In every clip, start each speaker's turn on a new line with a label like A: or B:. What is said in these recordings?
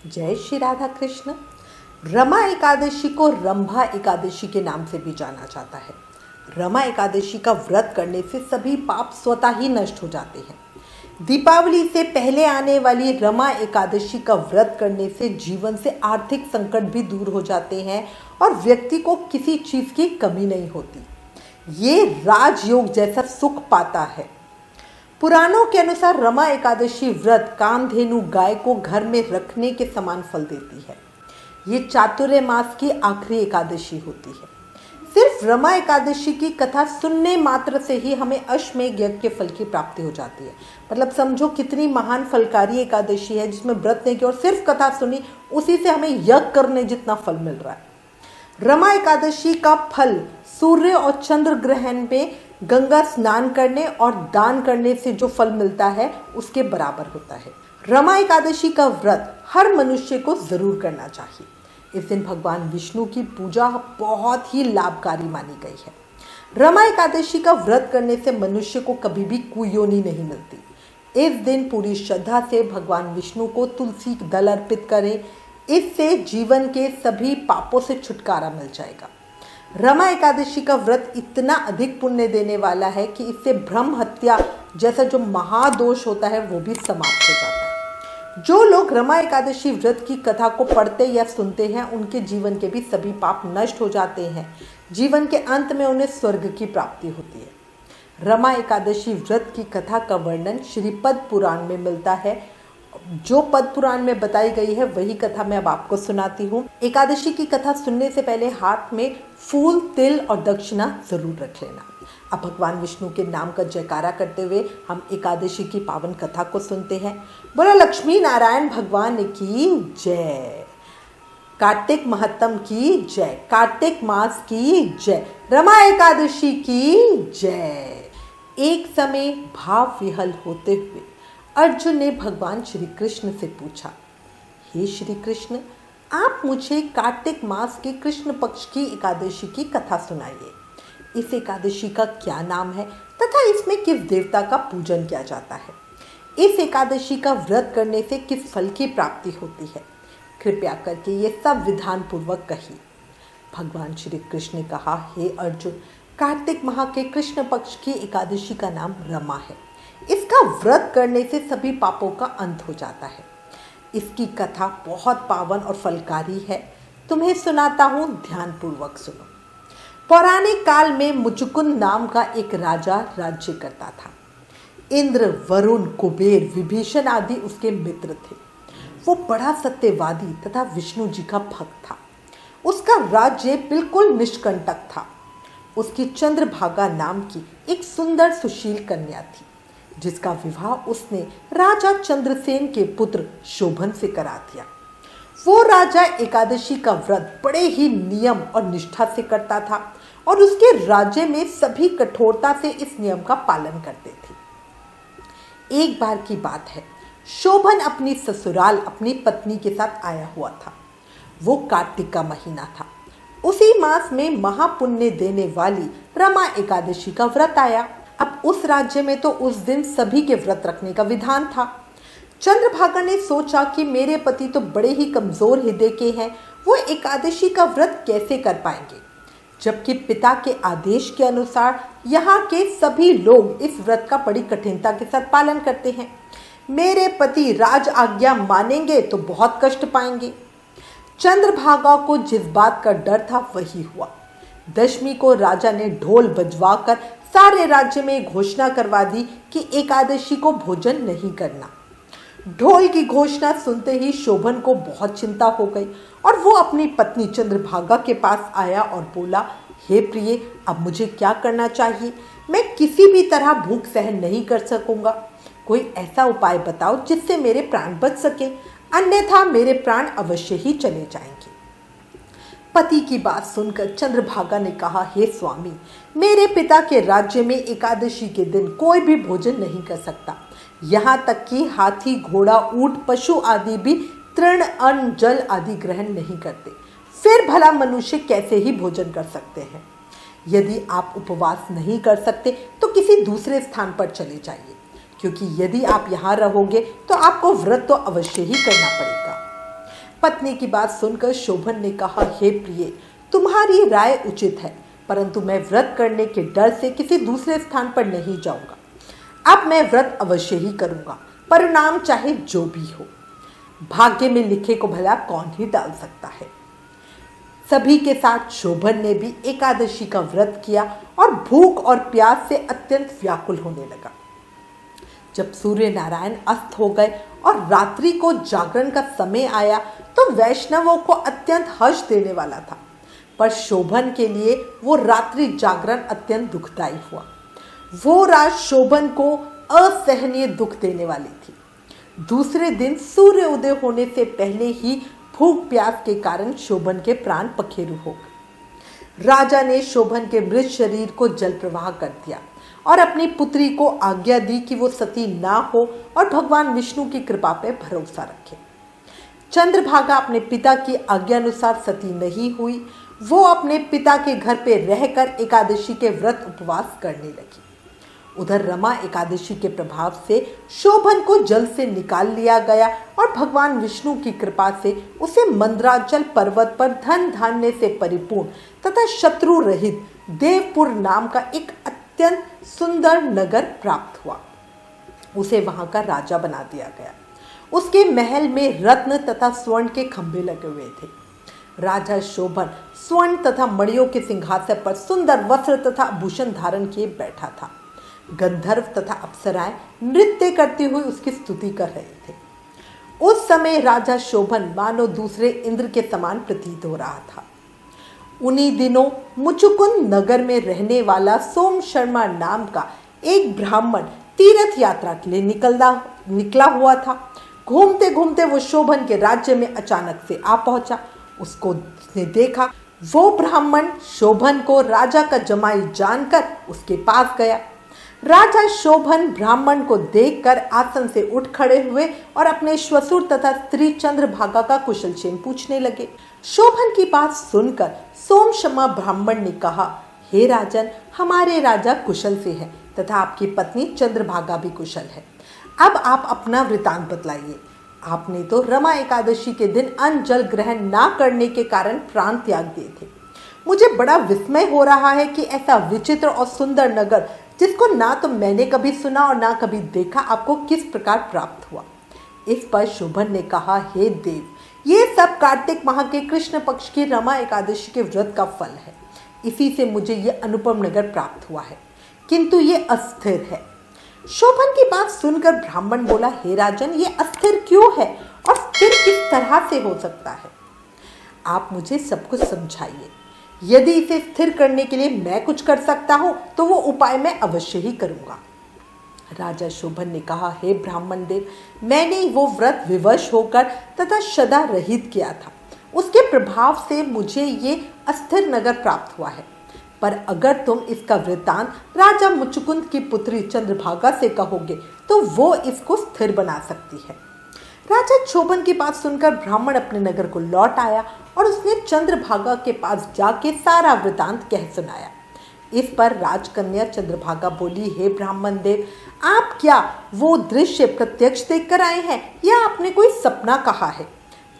A: जय श्री राधा कृष्ण। रमा एकादशी को रंभा एकादशी के नाम से भी जाना जाता है। रमा एकादशी का व्रत करने से सभी पाप स्वतः ही नष्ट हो जाते हैं। दीपावली से पहले आने वाली रमा एकादशी का व्रत करने से जीवन से आर्थिक संकट भी दूर हो जाते हैं और व्यक्ति को किसी चीज़ की कमी नहीं होती। ये राजयोग जैसा सुख पाता है। पुराणों के अनुसार रमा एकादशी व्रत कामधेनु गाय को घर में रखने के समान फल देती है। ये चातुर्य मास की आखिरी एकादशी होती है। सिर्फ रमा एकादशी की कथा सुनने मात्र से ही हमें अश्वमेध यज्ञ के फल की प्राप्ति हो जाती है। मतलब समझो कितनी महान फलकारी एकादशी है, जिसमें व्रत नहीं किया और सिर्फ कथा सुनी, उसी से हमें यज्ञ करने जितना फल मिल रहा है। रमा एकादशी का फल सूर्य और चंद्र ग्रहण में गंगा स्नान करने और दान करने से जो फल मिलता है उसके बराबर होता है। रमा एकादशी का व्रत हर मनुष्य को जरूर करना चाहिए। इस दिन भगवान विष्णु की पूजा बहुत ही लाभकारी मानी गई है। रमा एकादशी का व्रत करने से मनुष्य को कभी भी कुयोनि नहीं मिलती। इस दिन पूरी श्रद्धा से भगवान विष्णु को तुलसी दल अर्पित करें। इससे जीवन के सभी पापों से छुटकारा मिल जाएगा। रमा एकादशी का व्रत इतना अधिक पुण्य देने वाला है कि इससे ब्रह्म हत्या जैसा जो महादोष होता है वो भी समाप्त हो जाता है। जो लोग रमा एकादशी व्रत की कथा को पढ़ते या सुनते हैं उनके जीवन के भी सभी पाप नष्ट हो जाते हैं। जीवन के अंत में उन्हें स्वर्ग की प्राप्ति होती है। रमा एकादशी व्रत की कथा का वर्णन श्रीपद पुराण में मिलता है। जो पद पुराण में बताई गई है वही कथा मैं अब आपको सुनाती हूँ। एकादशी की कथा सुनने से पहले हाथ में फूल, तिल और दक्षिणा जरूर रख लेना। अब भगवान विष्णु के नाम का जयकारा करते हुए हम एकादशी की पावन कथा को सुनते हैं। बोलो लक्ष्मी नारायण भगवान की जय। कार्तिक महत्तम की जय। कार्तिक मास की जय। रमा एकादशी की जय। एक समय भाव विहल होते हुए अर्जुन ने भगवान श्री कृष्ण से पूछा, हे श्री कृष्ण, आप मुझे कार्तिक मास के कृष्ण पक्ष की एकादशी की कथा सुनाइए। इस एकादशी का क्या नाम है तथा इसमें किस देवता का पूजन किया जाता है? इस एकादशी का व्रत करने से किस फल की प्राप्ति होती है? कृपया करके ये सब विधान पूर्वक कहिए। भगवान श्री कृष्ण ने कहा, हे अर्जुन, कार्तिक माह के कृष्ण पक्ष की एकादशी का नाम रमा है। इसका व्रत करने से सभी पापों का अंत हो जाता है। इसकी कथा बहुत पावन और फलकारी है। तुम्हें सुनाता हूँ, ध्यान पूर्वक सुनो। पौराणिक काल में मुचुकुंद नाम का एक राजा राज्य करता था। इंद्र, वरुण, कुबेर, विभीषण आदि उसके मित्र थे। वो बड़ा सत्यवादी तथा विष्णु जी का भक्त था। उसका राज्य बिल्कुल निष्कंटक था। उसकी चंद्रभागा नाम की एक सुंदर सुशील कन्या थी, जिसका विवाह उसने राजा चंद्रसेन के पुत्र शोभन से करा दिया। वो राजा एकादशी का व्रत बड़े ही नियम और निष्ठा से करता था और उसके राज्य में सभी कठोरता से इस नियम का पालन करते थे। एक बार की बात है, शोभन अपनी ससुराल अपनी पत्नी के साथ आया हुआ था। वो कार्तिक का महीना था। उसी मास में महापुण्य देने वाली रमा एकादशी का व्रत आया। अब उस राज्य में तो उस दिन सभी के व्रत रखने का विधान था। चंद्रभागा ने सोचा कि मेरे पति तो बड़े ही कमजोर हृदय के हैं, वो एकादशी का व्रत कैसे कर पाएंगे, जबकि पिता के आदेश के अनुसार यहाँ के सभी लोग इस व्रत का बड़ी कठिनता के साथ पालन करते हैं। मेरे पति राज आज्ञा मानेंगे तो बहुत कष्ट पाएंगे। चंद्रभागा को जिस बात का डर था वही हुआ। दशमी को राजा ने ढोल बजवाकर सारे राज्य में घोषणा करवा दी कि एकादशी को भोजन नहीं करना। ढोल की घोषणा सुनते ही शोभन को बहुत चिंता हो गई और वो अपनी पत्नी चंद्रभागा के पास आया और बोला, हे प्रिय, अब मुझे क्या करना चाहिए? मैं किसी भी तरह भूख सहन नहीं कर सकूंगा। कोई ऐसा उपाय बताओ जिससे मेरे प्राण बच सके, अन्यथा मेरे प्राण अवश्य ही चले जाएंगे। पति की बात सुनकर चंद्रभागा ने कहा, हे स्वामी, मेरे पिता के राज्य में एकादशी के दिन कोई भी भोजन नहीं कर सकता। यहाँ तक कि हाथी, घोड़ा, ऊंट, पशु आदि भी तृण, अन्न, जल आदि ग्रहण नहीं करते। फिर भला मनुष्य कैसे ही भोजन कर सकते हैं? यदि आप उपवास नहीं कर सकते तो किसी दूसरे स्थान पर चले जाइए, क्योंकि यदि आप यहाँ रहोगे तो आपको व्रत तो अवश्य ही करना पड़ेगा। पत्नी की बात सुनकर शोभन ने कहा, हे प्रिय, तुम्हारी राय उचित है, परंतु मैं व्रत करने के डर से किसी दूसरे स्थान पर नहीं जाऊंगा। अब मैं व्रत अवश्य ही करूंगा, परिणाम चाहे जो भी हो। भाग्य में लिखे को भला कौन ही डाल सकता है। सभी के साथ शोभन ने भी एकादशी का व्रत किया और भूख और प्यास से अत्यंत व्याकुल होने लगा। जब सूर्य नारायण अस्त हो गए और रात्रि को जागरण का समय आया तो वैष्णवों को अत्यंत हर्ष देने वाला था, पर शोभन के लिए वो रात्रि जागरण अत्यंत दुखदायी हुआ। वो रात शोभन को असहनीय दुख देने वाली थी। दूसरे दिन सूर्य उदय होने से पहले ही भूख प्यास के कारण शोभन के प्राण पखेरु हो गए। राजा ने शोभन के मृत शरीर को जल प्रवाह कर दिया और अपनी पुत्री को आज्ञा दी कि वो सती ना हो और भगवान विष्णु की कृपा पे भरोसा रखे। चंद्रभागा अपने पिता की आज्ञानुसार सती नहीं हुई। वो अपने पिता के घर पे रहकर एकादशी के व्रत उपवास करने लगी। उधर रमा एकादशी के प्रभाव से शोभन को जल से निकाल लिया गया और भगवान विष्णु की कृपा से उसे मंदराचल पर्वत पर धन धान्य से परिपूर्ण तथा शत्रु रहित देवपुर नाम का एक अत्यंत सुंदर नगर प्राप्त हुआ। उसे वहां का राजा बना दिया गया। उसके महल में रत्न तथा स्वर्ण के खंभे लगे हुए थे। राजा शोभन स्वर्ण तथा मणियों के सिंहासन पर सुंदर वस्त्र तथा आभूषण धारण किए बैठा था। गंधर्व तथा अप्सराएं नृत्य करते हुए उसकी स्तुति कर रहे थे। उस समय राजा शोभन मानो दूसरे इंद्र के समान प्रतीत हो रहा था। उन्हीं दिनों मुचुकुंद नगर में रहने वाला सोम शर्मा नाम का एक ब्राह्मण तीर्थ यात्रा के लिए निकला हुआ था। घूमते घूमते वो शोभन के राज्य में अचानक से आ पहुंचा। उसने देखा। वो ब्राह्मण शोभन को राजा का जमाई जानकर उसके पास गया। राजा शोभन ब्राह्मण को देखकर आसन से उठ खड़े हुए और अपने श्वशुर तथा स्त्री चंद्रभागा का कुशलक्षेम पूछने लगे। शोभन की बात सुनकर सोम शर्मा ब्राह्मण ने कहा, हे राजन, हमारे राजा कुशल से है तथा आपकी पत्नी चंद्रभागा भी कुशल है। अब आप अपना वृतांत बतलाइए। आपने तो रमा एकादशी के दिन अन्न जल ग्रहण ना करने के कारण प्राण त्याग दिए थे। मुझे बड़ा विस्मय हो रहा है कि ऐसा विचित्र और सुंदर नगर, जिसको ना तो मैंने कभी सुना और ना कभी देखा, आपको किस प्रकार प्राप्त हुआ। इस पर शोभन ने कहा, हे देव, ये सब कार्तिक माह के कृष्ण पक्ष की रमा एकादशी के व्रत का फल है। इसी से मुझे ये अनुपम नगर प्राप्त हुआ है, किंतु ये अस्थिर है। शोभन की बात सुनकर ब्राह्मण बोला, हे राजन, ये अस्थिर क्यों है और स्थिर किस तरह से हो सकता है? आप मुझे सब कुछ समझाइए। यदि इसे स्थिर करने के लिए मैं कुछ कर सकता हूं तो वो उपाय मैं अवश्य ही करूंगा। राजा शोभन ने कहा, हे ब्राह्मण देव, मैंने वो व्रत विवश होकर तथा सदा रहित किया था। उसके प्रभाव से मुझे ये अस्थिर नगर प्राप्त हुआ है। पर अगर तुम इसका वृत्तांत राजा मुचुकुंद की पुत्री चंद्रभागा से कहोगे तो वो इसको स्थिर बना सकती है। राजा शोभन की बात सुनकर ब्राह्मण अपने नगर को लौट आया और उसने चंद्रभागा के पास जाके सारा वृतांत कह सुनाया। इस पर राजकन्या चंद्रभागा बोली, हे ब्राह्मण देव, आप क्या वो दृश्य प्रत्यक्ष देखकर आए हैं या आपने कोई सपना कहा है?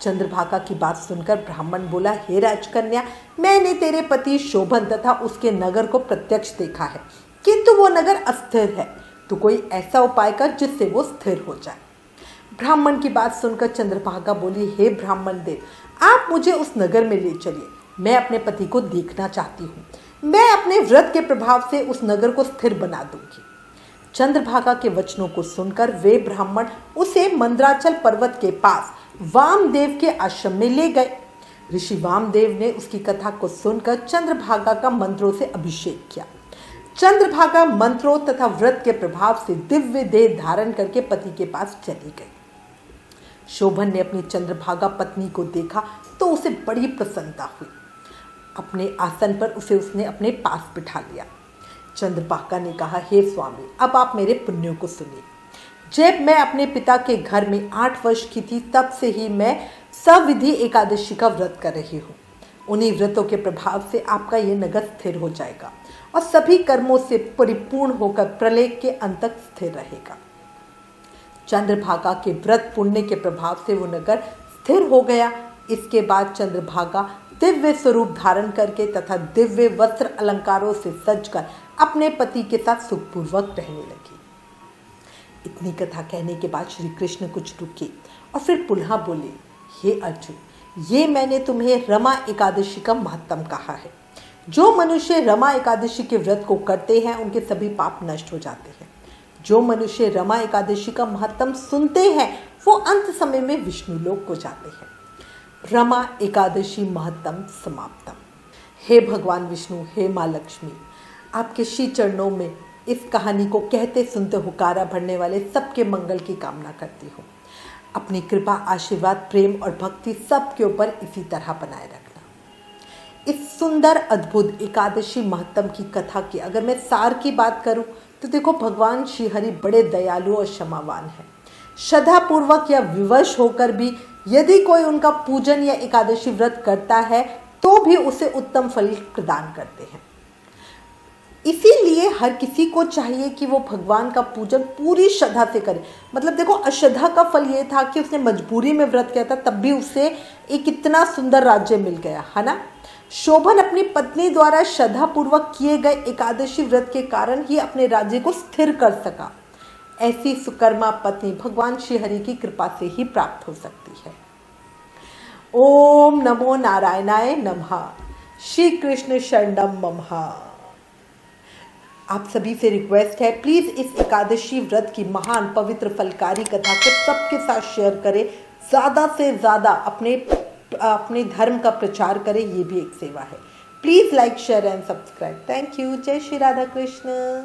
A: चंद्रभागा की बात सुनकर ब्राह्मण बोला, हे राजकन्या, मैंने तेरे पति शोभन तथा उसके नगर को प्रत्यक्ष देखा है, किंतु वो नगर अस्थिर है। तो कोई ऐसा उपाय कर जिससे वो स्थिर हो जाए। ब्राह्मण की बात सुनकर चंद्रभागा बोली, हे ब्राह्मण देव, आप मुझे उस नगर में ले चलिए। मैं अपने पति को देखना चाहती हूँ। मैं अपने व्रत के प्रभाव से उस नगर को स्थिर बना दूंगी। चंद्रभागा के वचनों को सुनकर वे ब्राह्मण उसे मंदराचल पर्वत के पास वामदेव के आश्रम में ले गए। ऋषि वामदेव ने उसकी कथा को सुनकर चंद्रभागा का मंत्रों से अभिषेक किया। चंद्रभागा मंत्रों तथा व्रत के प्रभाव से दिव्य देह धारण करके पति के पास चली गई। शोभन ने अपनी चंद्रभागा पत्नी को देखा तो उसे बड़ी प्रसन्नता हुई। अपने आसन पर उसने अपने पास बिठा लिया। चंद्रभागा ने कहा, हे स्वामी, अब आप मेरे पुण्यों को सुनिए। जब मैं अपने पिता के घर में 8 वर्ष की थी, तब से ही मैं सविधि एकादशी का व्रत कर रही हूँ। उन्हीं व्रतों के प्रभाव से आपका ये नगर स्थिर हो जाएगा और सभी कर्मों से परिपूर्ण होकर प्रलय के अंत तक स्थिर रहेगा। चंद्रभागा के व्रत पुण्य के प्रभाव से वो नगर स्थिर हो गया इसके बाद चंद्रभागा दिव्य स्वरूप धारण करके तथा दिव्य वस्त्र अलंकारों से सजकर अपने पति के साथ सुखपूर्वक रहने लगी। इतनी कथा कहने के बाद श्री कृष्ण कुछ रुके और फिर पुनः बोले, हे अर्जुन, ये मैंने तुम्हें रमा एकादशी का महत्व कहा है। जो मनुष्य रमा एकादशी के व्रत को करते हैं उनके सभी पाप नष्ट हो जाते हैं। जो मनुष्य रमा एकादशी का महत्व सुनते हैं वो अंत समय में विष्णु लोक को जाते हैं। रमा एकादशी महत्तम समाप्तम। हे भगवान विष्णु, हे माँ लक्ष्मी, आपके श्री चरणों में इस कहानी को कहते सुनते हुकारा भरने वाले सबके मंगल की कामना करती हूँ। अपनी कृपा, आशीर्वाद, प्रेम और भक्ति सबके ऊपर इसी तरह बनाए रखना। इस सुंदर अद्भुत एकादशी महत्तम की कथा की अगर मैं सार की बात करूं तो देखो, भगवान श्री हरि बड़े दयालु और क्षमावान हैं। श्रद्धापूर्वक या विवश होकर भी यदि कोई उनका पूजन या एकादशी व्रत करता है तो भी उसे उत्तम फल प्रदान करते हैं। इसीलिए हर किसी को चाहिए कि वो भगवान का पूजन पूरी श्रद्धा से करे। मतलब देखो, अश्रद्धा का फल ये था कि उसने मजबूरी में व्रत किया था, तब भी उसे एक इतना सुंदर राज्य मिल गया, है ना। शोभन अपनी पत्नी द्वारा श्रद्धापूर्वक किए गए एकादशी व्रत के कारण ही अपने राज्य को स्थिर कर सका। ऐसी सुकर्मा पत्नी भगवान श्री हरि की कृपा से ही प्राप्त हो सकती है। ओम नमो नारायणाय नमः। श्री कृष्ण शरणम ममः। आप सभी से रिक्वेस्ट है, प्लीज इस एकादशी व्रत की महान पवित्र फलकारी कथा को सबके साथ शेयर करें। ज़्यादा से ज़्यादा अपने धर्म का प्रचार करें, ये भी एक सेवा है। Please like, share and subscribe. Thank you. जय श्री राधा कृष्ण।